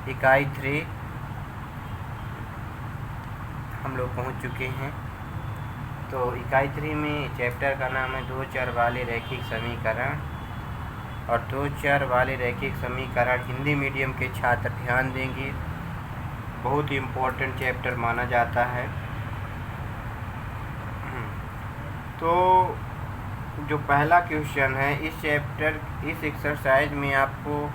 इकाई 3 हम लोग पहुंच चुके हैं। तो इकाई 3 में चैप्टर का नाम है दो चर वाले रैखिक समीकरण। और दो चर वाले रैखिक समीकरण हिंदी मीडियम के छात्र ध्यान देंगे, बहुत ही इम्पोर्टेंट चैप्टर माना जाता है। तो जो पहला क्वेश्चन है इस एक्सरसाइज में आपको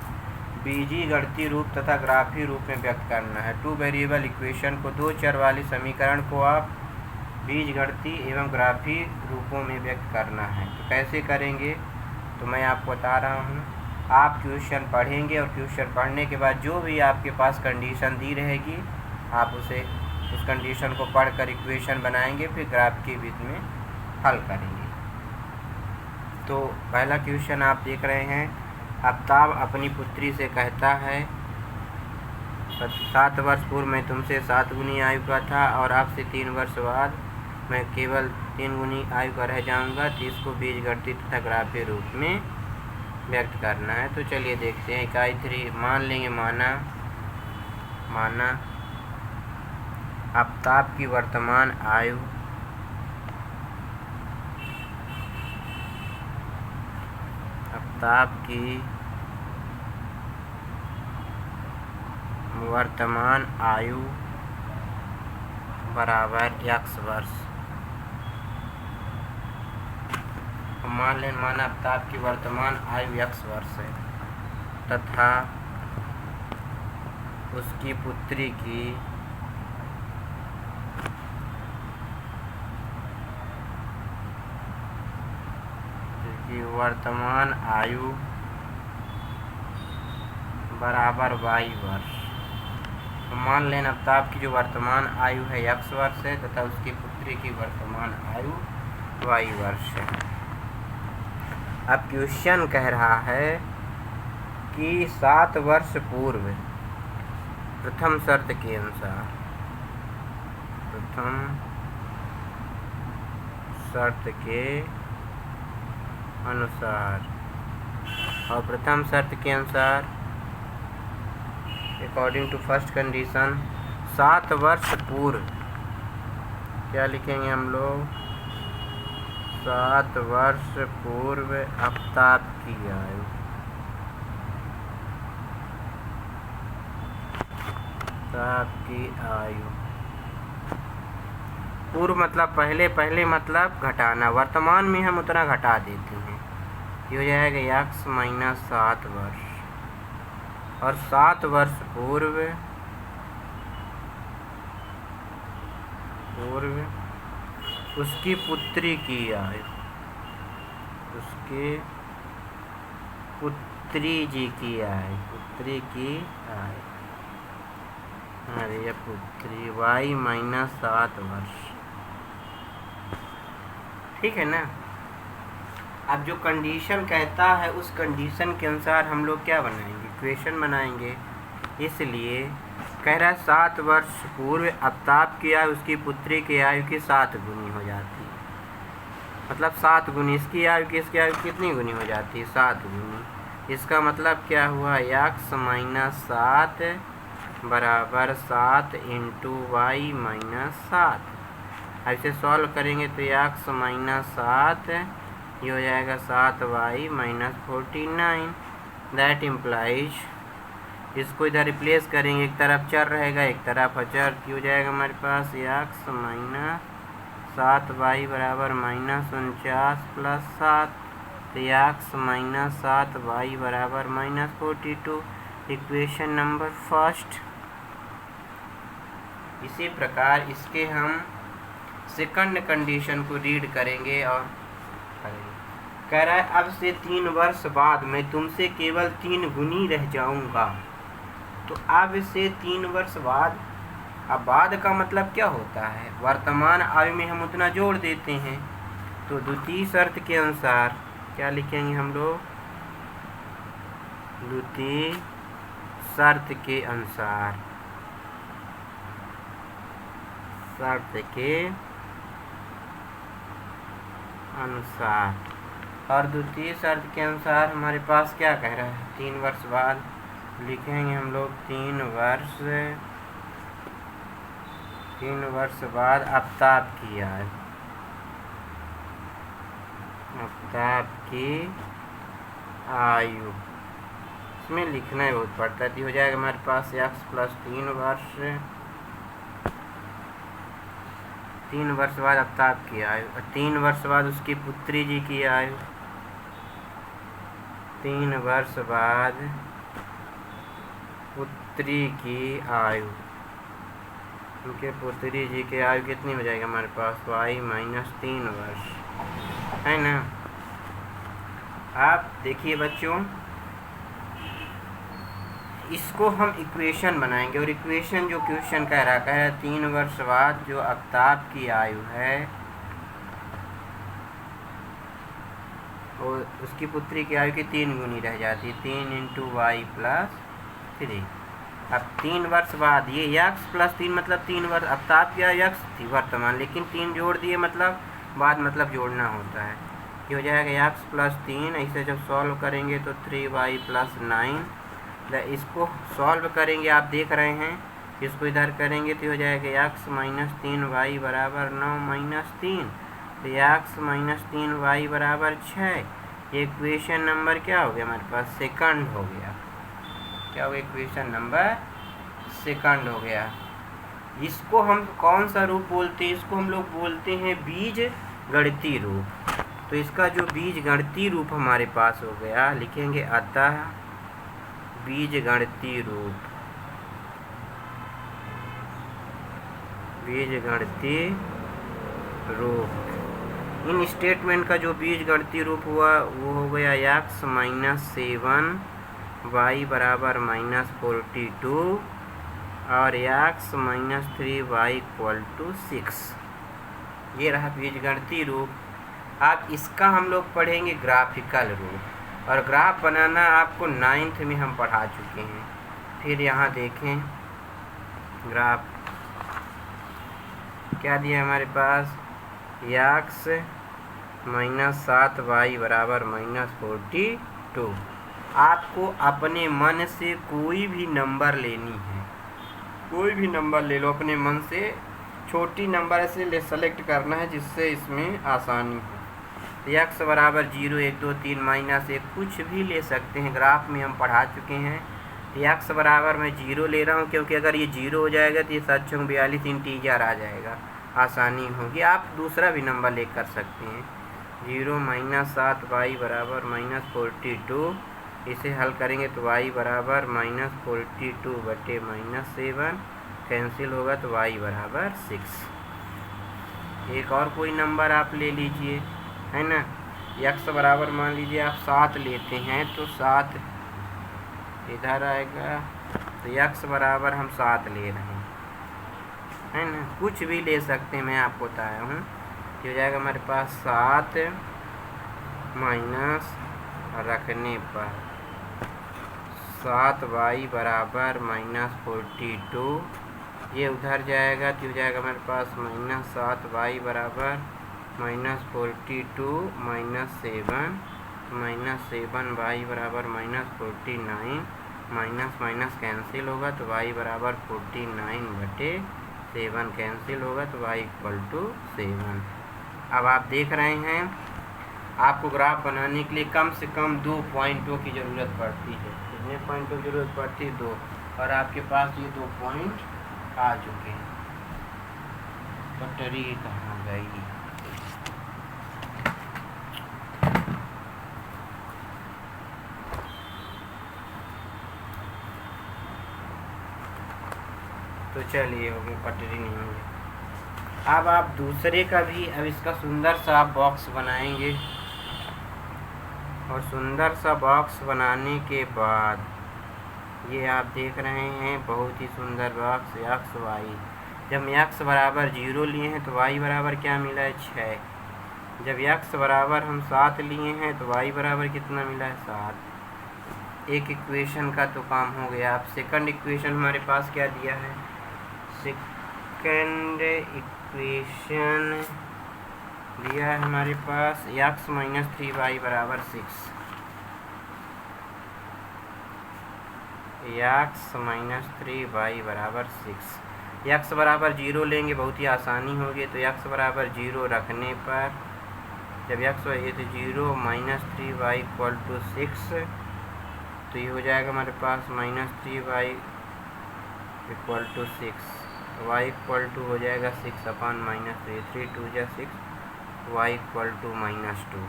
बीजीगणितीय रूप तथा ग्राफीय रूप में व्यक्त करना है। टू वेरिएबल इक्वेशन को, दो चर वाले समीकरण को आप बीजगणितीय एवं ग्राफीय रूपों में व्यक्त करना है। तो कैसे करेंगे तो मैं आपको बता रहा हूँ। आप क्वेश्चन पढ़ेंगे और क्वेश्चन पढ़ने के बाद जो भी आपके पास कंडीशन दी रहेगी आप उस कंडीशन को पढ़कर इक्वेशन बनाएंगे, फिर ग्राफ के बीच में हल करेंगे। तो पहला क्वेश्चन आप देख रहे हैं, आफ्ताब अपनी पुत्री से कहता है 7 वर्ष पूर्व मैं तुमसे 7 गुनी आयु का था और अब से 3 वर्ष बाद मैं केवल 3 गुनी आयु का रह जाऊंगा। तो इसको बीजगणितीय तथा ग्राफीय रूप में व्यक्त करना है। तो चलिए देखते हैं। इकाई 3 मान लेंगे, माना आफ्ताब की वर्तमान आयु बराबर x वर्ष। माना आफ्ताब की वर्तमान आयु x वर्ष है तथा उसकी पुत्री की वर्तमान आयु बराबर y वर्ष। मान लें आफ्ताब की जो वर्तमान आयु है x वर्ष है तथा उसकी पुत्री की वर्तमान आयु y वर्ष है। अब क्वेश्चन कह रहा है कि 7 वर्ष पूर्व प्रथम शर्त के अनुसार और प्रथम शर्त के अनुसार अकॉर्डिंग टू फर्स्ट कंडीशन 7 वर्ष पूर्व क्या लिखेंगे हम लोग, 7 वर्ष पूर्व आफ्ताब की आयु पूर्व मतलब पहले मतलब घटाना, वर्तमान में हम उतना घटा देते हैं। ये हो जाएगा x माइनस 7 वर्ष। और 7 वर्ष पूर्व उसकी पुत्री की आयु, पुत्री की आयु अरे पुत्री y माइनस 7 वर्ष। ठीक है ना। अब जो कंडीशन कहता है उस कंडीशन के अनुसार हम लोग क्या बनाएंगे, इक्वेशन बनाएंगे। इसलिए कह रहा है 7 वर्ष पूर्व आफ्ताब की आयु उसकी पुत्री की आयु की 7 गुनी हो जाती है। मतलब 7 गुनी इसकी आयु कितनी गुनी हो जाती है, 7 गुनी। इसका मतलब क्या हुआ, x माइनस 7 बराबर 7 इंटू y माइनस 7। ऐसे सॉल्व करेंगे तो x माइनस 7 ये हो जाएगा 7y माइनस 49। दैट इम्प्लाइज, इसको इधर रिप्लेस करेंगे, एक तरफ चर रहेगा एक तरफ अचर। हो जाएगा हमारे पास x माइनस 7y बराबर माइनस 49 प्लस 7। तो x माइनस 7y बराबर माइनस 42। Equation number first. इसी प्रकार इसके हम सेकंड कंडीशन को रीड करेंगे और कह रहा है अब से 3 वर्ष बाद मैं तुमसे केवल 3 गुनी रह जाऊंगा। तो अब से 3 वर्ष बाद, अब बाद का मतलब क्या होता है, वर्तमान आयु में हम उतना जोड़ देते हैं। तो द्वितीय शर्त के अनुसार क्या लिखेंगे हम लोग, द्वितीय शर्त के अनुसार और द्वितीय शर्त के अनुसार हमारे पास क्या कह रहा है, 3 वर्ष बाद लिखेंगे हम लोग 3 वर्ष बाद आफ्ताब की आयु, आफ्ताब की आयु इसमें लिखना ही बहुत पड़ता है। तो हो जाएगा हमारे पास x प्लस 3 वर्ष, 3 वर्ष बाद आफ्ताब की आयु, और 3 वर्ष बाद उसकी पुत्री जी की आयु, 3 वर्ष बाद पुत्री की आयु, उनके पुत्री जी की आयु कितनी हो जाएगी हमारे पास y माइनस 3 वर्ष, है ना। आप देखिए बच्चों, इसको हम इक्वेशन बनाएंगे, और इक्वेशन जो क्वेश्चन कह रहा है 3 वर्ष बाद जो आफ्ताब की आयु है और उसकी पुत्री की आयु की 3 गुनी रह जाती है, 3 इंटू वाई प्लस 3। अब 3 वर्ष बाद ये x प्लस 3 मतलब 3 वर्ष, आफ्ताब की आयु x थी वर्तमान, लेकिन 3 जोड़ दिए मतलब बाद मतलब जोड़ना होता है। ये हो जाएगा x प्लस 3, इसे जब सॉल्व करेंगे तो 3y प्लस 9। इसको सॉल्व करेंगे, आप देख रहे हैं, इसको इधर करेंगे तो हो जाएगा x माइनस 3y बराबर 9 माइनस 3, तो x माइनस 3y बराबर 6। ये इक्वेशन नंबर क्या हो गया हमारे पास, सेकंड हो गया। क्या हो गया, इक्वेशन नंबर सेकंड हो गया। इसको हम कौन सा रूप बोलते हैं, इसको हम लोग बोलते हैं बीज गणितीय रूप। तो इसका जो बीज गणितीय रूप हमारे पास हो गया, लिखेंगे अतः बीज गणितीय रूप, बीज गणितीय रूप। इन स्टेटमेंट का जो बीज गणितीय रूप हुआ वो हो गया x माइनस 7 y बराबर माइनस 42 और x minus 3y equal to 6। ये रहा बीजगणितीय रूप। अब इसका हम लोग पढ़ेंगे ग्राफिकल रूप, और ग्राफ बनाना आपको 9th में हम पढ़ा चुके हैं। फिर यहाँ देखें ग्राफ क्या दिया हमारे पास, x माइनस 7y बराबर माइनस 42। आपको अपने मन से कोई भी नंबर लेनी है, कोई भी नंबर ले लो अपने मन से, छोटी नंबर से सेलेक्ट करना है जिससे इसमें आसानी हो। x बराबर 0 1 2 3 माइनस 1 कुछ भी ले सकते हैं, ग्राफ में हम पढ़ा चुके हैं। x बराबर मैं 0 ले रहा हूँ क्योंकि अगर ये 0 हो जाएगा तो ये 7 × 42 इंटीजर आ जाएगा, आसानी होगी। आप दूसरा भी नंबर ले कर सकते हैं। 0 माइनस 7y बराबर माइनस 42, इसे हल करेंगे तो y बराबर माइनस 42 बटे माइनस 7 कैंसिल होगा तो y बराबर 6। एक और कोई नंबर आप ले लीजिए, है ना। x बराबर मान लीजिए आप 7 लेते हैं तो 7 इधर आएगा, तो x बराबर हम 7 ले रहे हैं, है ना। कुछ भी ले सकते हैं, मैं आपको बताया हूँ। हो जाएगा हमारे पास 7 माइनस रखने पर 7y बराबर माइनस 42, ये उधर जाएगा तो हो जाएगा हमारे पास माइनस 7y बराबर माइनस 42 माइनस 7, माइनस 7y बराबर माइनस 49, माइनस माइनस कैंसिल होगा तो y बराबर 49 बटे 7 कैंसिल होगा तो y इक्वल टू 7। अब आप देख रहे हैं आपको ग्राफ बनाने के लिए कम से कम 2 पॉइंटों की ज़रूरत पड़ती है। कितने पॉइंटों की ज़रूरत पड़ती है, 2, और आपके पास ये 2 पॉइंट आ चुके हैं। पटरी कहाँ गई, तो चलिए हो गई, पटरी नहीं होगी। अब आप दूसरे का भी, अब इसका सुंदर सा आप बॉक्स बनाएंगे, और सुंदर सा बॉक्स बनाने के बाद ये आप देख रहे हैं बहुत ही सुंदर बॉक्स x y। जब x बराबर 0 लिए हैं तो y बराबर क्या मिला है, 6। जब x बराबर हम 7 लिए हैं तो y बराबर कितना मिला है, 7। एक इक्वेशन का तो काम हो गया। अब सेकंड इक्वेशन हमारे पास क्या दिया है, सेकंड इक्वेशन दिया है हमारे पास x माइनस 3y बराबर 6। एक्स माइनस 3y बराबर 6। एक्स बराबर 0 लेंगे, बहुत ही आसानी होगी। तो एक्स बराबर 0 रखने पर जब एक्स ये तो 0 माइनस 3y इक्वल टू 6, तो ये हो जाएगा हमारे पास minus 3y equal to 6, y equal to हो जाएगा 6 अपॉन माइनस 3, 3 2 जा 6, y इक्वल टू -2।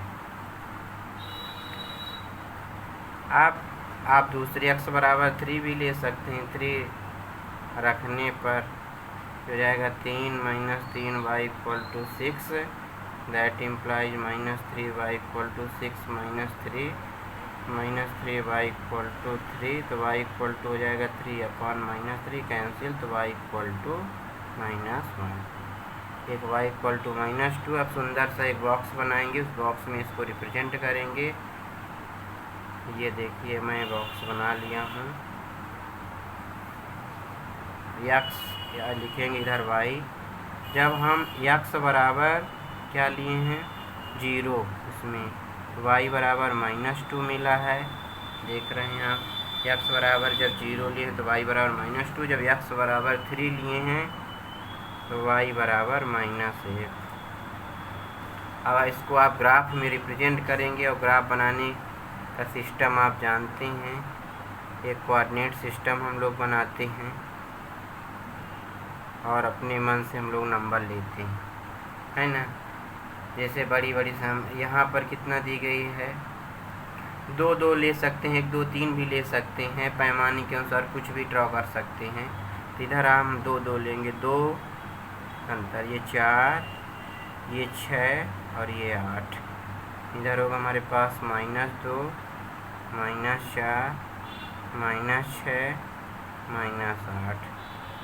आप दूसरी x बराबर 3 भी ले सकते हैं। 3 रखने पर हो जाएगा 3 minus 3y equal to 6, that implies minus 3y equal to 6 minus 3y equal to 3, तो y इक्वल टू हो जाएगा 3 अपॉन -3 कैंसिल, तो y इक्वल टू -1। एक y इक्वल टू -2। अब सुंदर सा एक बॉक्स बनाएंगे, उस बॉक्स में इसको रिप्रेजेंट करेंगे। ये देखिए मैं बॉक्स बना लिया हूँ। x लिखेंगे इधर y। जब हम x बराबर क्या लिए हैं 0, इसमें y बराबर -2 मिला है, देख रहे हैं आप। x बराबर जब 0 लिए हैं तो y बराबर -2, जब x बराबर 3 लिए हैं तो y बराबर -1। अब इसको आप ग्राफ में रिप्रेजेंट करेंगे, और ग्राफ बनाने का सिस्टम आप जानते हैं, एक कोऑर्डिनेट सिस्टम हम लोग बनाते हैं और अपने मन से हम लोग नंबर लेते हैं, है ना। जैसे बड़ी सम यहाँ पर कितना दी गई है, 2 2 ले सकते हैं, 1 2 3 भी ले सकते हैं, पैमाने के अनुसार कुछ भी ड्रॉ कर सकते हैं। तो इधर हम 2 2 लेंगे, 2 अंतर, ये 4, ये 6 और ये 8। इधर होगा हमारे पास -2, -4, -6, -8।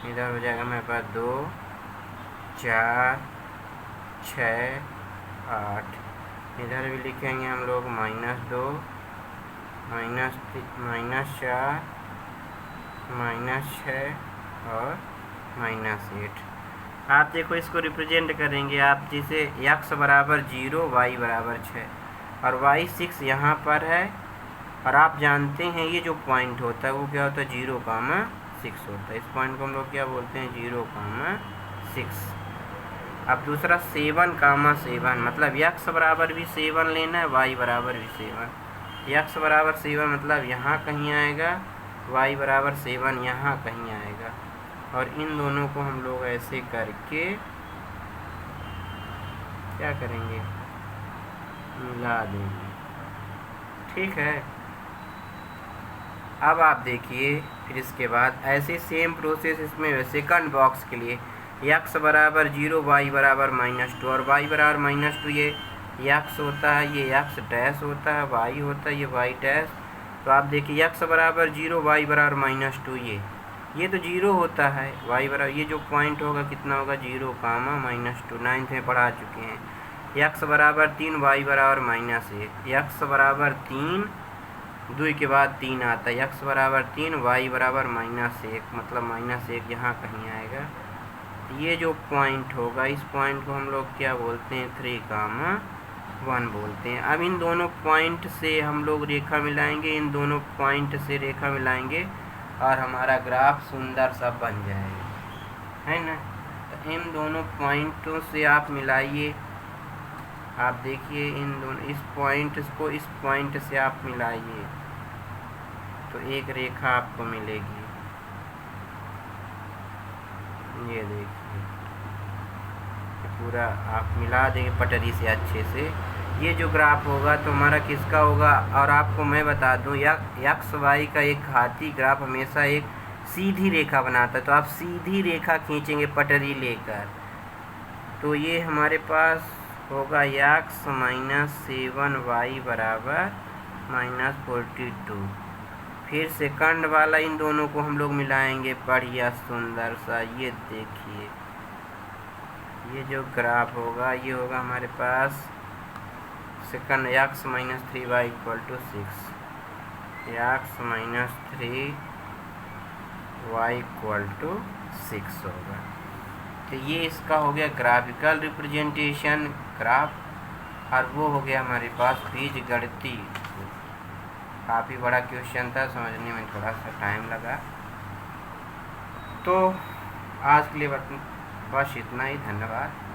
इधर हो जाएगा हमारे पास 2 4 6 8। इधर भी लिखेंगे हम लोग -2 -4 -6 और -8। आप देखो इसको रिप्रेजेंट करेंगे आप, जैसे x बराबर 0 y बराबर 6 और y 6 यहाँ पर है, और आप जानते हैं ये जो पॉइंट होता है वो क्या होता है 0,6 होता है। इस पॉइंट को हम लोग क्या बोलते हैं 0,6। अब दूसरा 7,7 मतलब x बराबर भी 7 लेना है, y बराबर भी 7। x बराबर 7 मतलब यहाँ कहीं आएगा, y बराबर 7 यहाँ कहीं आएगा, और इन दोनों को हम लोग ऐसे करके क्या करेंगे, मिला देंगे। ठीक है। अब आप देखिए फिर इसके बाद ऐसे सेम प्रोसेस इसमें सेकंड बॉक्स के लिए, x बराबर 0 y बराबर -2 और y बराबर -2 ये x होता है, ये x डैश होता है, y होता है, ये y डैश। तो आप देखिए x बराबर 0 y बराबर -2, ये तो 0 होता है, y बराबर ये जो पॉइंट होगा कितना होगा 0, -2। 9th में पढ़ा चुके हैं। x बराबर 3 y बराबर -1, x बराबर 3 2 के बाद 3 आता है, x बराबर 3 y बराबर -1 मतलब -1 यहाँ कहीं आएगा। ये जो पॉइंट होगा इस पॉइंट को हम लोग क्या बोलते हैं 3,1 बोलते हैं। अब इन दोनों पॉइंट से हम लोग रेखा मिलाएंगे, इन दोनों पॉइंट से रेखा मिलाएंगे और हमारा ग्राफ सुंदर सा बन जाएगा, है ना। तो इन दोनों पॉइंटों से आप मिलाइए, आप देखिए इन दोनों इस पॉइंट को इस पॉइंट से आप मिलाइए तो एक रेखा आपको मिलेगी। ये देखिए पूरा आप मिला देंगे पटरी से अच्छे से, ये जो ग्राफ होगा तो हमारा किसका होगा। और आपको मैं बता दूं एक्स वाई का एक घाती ग्राफ हमेशा एक सीधी रेखा बनाता है, तो आप सीधी रेखा खींचेंगे पटरी लेकर, तो ये हमारे पास होगा x -7y बराबर -42। फिर सेकंड वाला इन दोनों को हम लोग मिलाएंगे, बढ़िया सुंदर सा। ये देखिए ये जो ग्राफ होगा ये होगा हमारे पास second x -3y equal to 6, x -3y equal to 6 होगा। तो ये इसका हो गया ग्राफिकल रिप्रेजेंटेशन ग्राफ, और वो हो गया हमारे पास बीजगणितीय। काफ़ी बड़ा क्वेश्चन था, समझने में थोड़ा सा टाइम लगा। तो आज के लिए बस इतना ही, धन्यवाद।